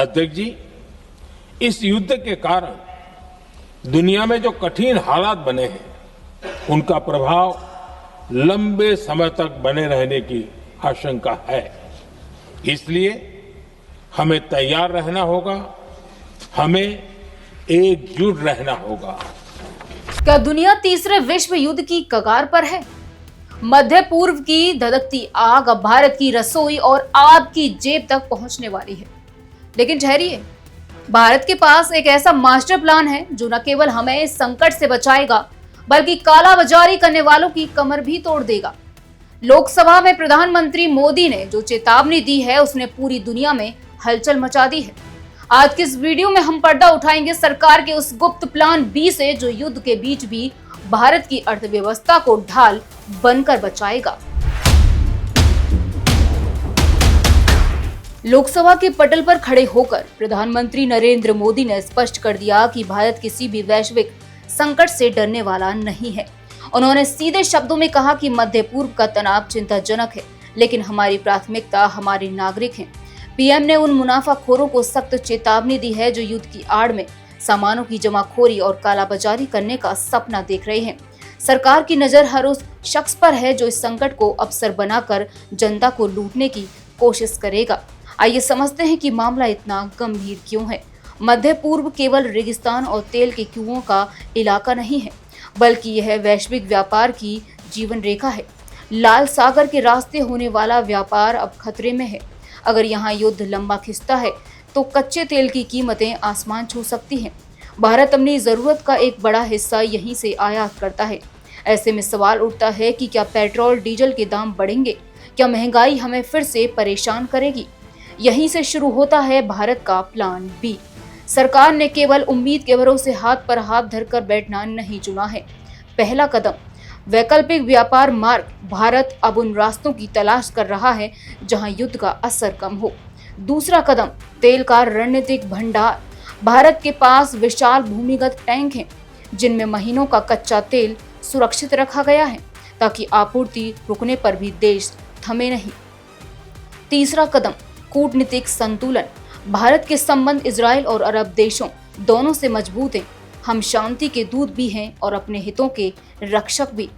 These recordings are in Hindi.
अध्यक्ष जी, इस युद्ध के कारण दुनिया में जो कठिन हालात बने हैं, उनका प्रभाव लंबे समय तक बने रहने की आशंका है। इसलिए हमें तैयार रहना होगा, हमें एकजुट रहना होगा। क्या दुनिया तीसरे विश्व युद्ध की कगार पर है? मध्य पूर्व की धधकती आग अब भारत की रसोई और आपकी जेब तक पहुंचने वाली है। लेकिन ठहरिए, भारत के पास एक ऐसा मास्टर प्लान है जो न केवल हमें इस संकट से बचाएगा, बल्कि कालाबाजारी करने वालों की कमर भी तोड़ देगा। लोकसभा में प्रधानमंत्री मोदी ने जो चेतावनी दी है, उसने पूरी दुनिया में हलचल मचा दी है। आज की इस वीडियो में हम पर्दा उठाएंगे सरकार के उस गुप्त प्लान बी से, जो युद्ध के बीच भी भारत की अर्थव्यवस्था को ढाल बनकर बचाएगा। लोकसभा के पटल पर खड़े होकर प्रधानमंत्री नरेंद्र मोदी ने स्पष्ट कर दिया कि भारत किसी भी वैश्विक संकट से डरने वाला नहीं है। उन्होंने सीधे शब्दों में कहा कि मध्य पूर्व का तनाव चिंताजनक है, लेकिन हमारी प्राथमिकता हमारे नागरिक हैं। पीएम ने उन मुनाफाखोरों को सख्त चेतावनी दी है जो युद्ध की आड़ में सामानों की जमाखोरी और कालाबाजारी करने का सपना देख रहे हैं। सरकार की नजर हर उस शख्स पर है जो इस संकट को अवसर बनाकर जनता को लूटने की कोशिश करेगा। आइए समझते हैं कि मामला इतना गंभीर क्यों है। मध्य पूर्व केवल रेगिस्तान और तेल के कुओं का इलाका नहीं है, बल्कि यह वैश्विक व्यापार की जीवन रेखा है। लाल सागर के रास्ते होने वाला व्यापार अब खतरे में है। अगर यहाँ युद्ध लंबा खिंचता है तो कच्चे तेल की कीमतें आसमान छू सकती हैं। भारत अपनी जरूरत का एक बड़ा हिस्सा यहीं से आयात करता है। ऐसे में सवाल उठता है कि क्या पेट्रोल डीजल के दाम बढ़ेंगे? क्या महंगाई हमें फिर से परेशान करेगी? यहीं से शुरू होता है भारत का प्लान बी। सरकार ने केवल उम्मीद के भरोसे हाथ पर हाथ धरकर बैठना नहीं चुना है। पहला कदम वैकल्पिक व्यापार मार्ग। भारत अब उन रास्तों की तलाश कर रहा है जहां युद्ध का असर कम हो। दूसरा कदम तेल का रणनीतिक भंडार। भारत के पास विशाल भूमिगत टैंक हैं, जिनमें महीनों का कच्चा तेल सुरक्षित रखा गया है, ताकि आपूर्ति रुकने पर भी देश थमे नहीं। तीसरा कदम कूटनीतिक संतुलन। भारत के संबंध इजराइल और अरब देशों दोनों से मजबूत हैं। हम शांति के दूत भी हैं और अपने हितों के रक्षक भी।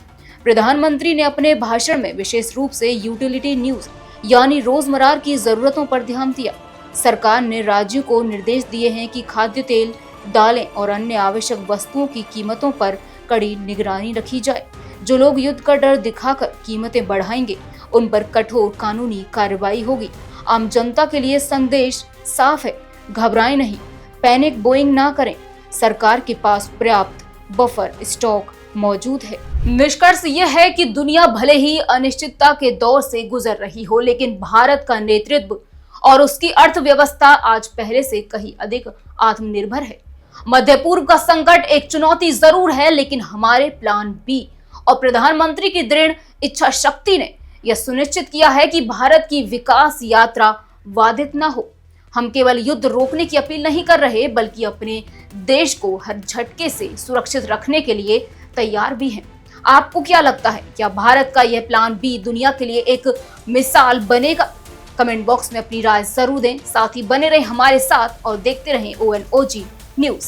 प्रधानमंत्री ने अपने भाषण में विशेष रूप से यूटिलिटी न्यूज यानी रोजमर्रा की जरूरतों पर ध्यान दिया। सरकार ने राज्यों को निर्देश दिए हैं कि खाद्य तेल, दालें और अन्य आवश्यक वस्तुओं की कीमतों पर कड़ी निगरानी रखी जाए। जो लोग युद्ध का डर दिखाकर कीमतें बढ़ाएंगे, उन पर कठोर कानूनी कार्रवाई होगी। आम जनता के लिए संदेश साफ है, घबराएं नहीं, पैनिक बोइंग ना करें। सरकार के पास पर्याप्त बफर स्टॉक मौजूद है। निष्कर्ष यह है कि दुनिया भले ही अनिश्चितता के दौर से गुजर रही हो, लेकिन भारत का नेतृत्व और उसकी अर्थव्यवस्था आज पहले से कहीं अधिक आत्मनिर्भर है। मध्य पूर्व का संकट एक चुनौती जरूर है, लेकिन हमारे प्लान बी और प्रधानमंत्री की दृढ़ इच्छा शक्ति ने यह सुनिश्चित किया है कि भारत की विकास यात्रा बाधित न हो। हम केवल युद्ध रोकने की अपील नहीं कर रहे, बल्कि अपने देश को हर झटके से सुरक्षित रखने के लिए तैयार भी हैं। आपको क्या लगता है, क्या भारत का यह प्लान बी दुनिया के लिए एक मिसाल बनेगा? कमेंट बॉक्स में अपनी राय जरूर दें। साथ ही बने रहें हमारे साथ और देखते रहें ONOG न्यूज।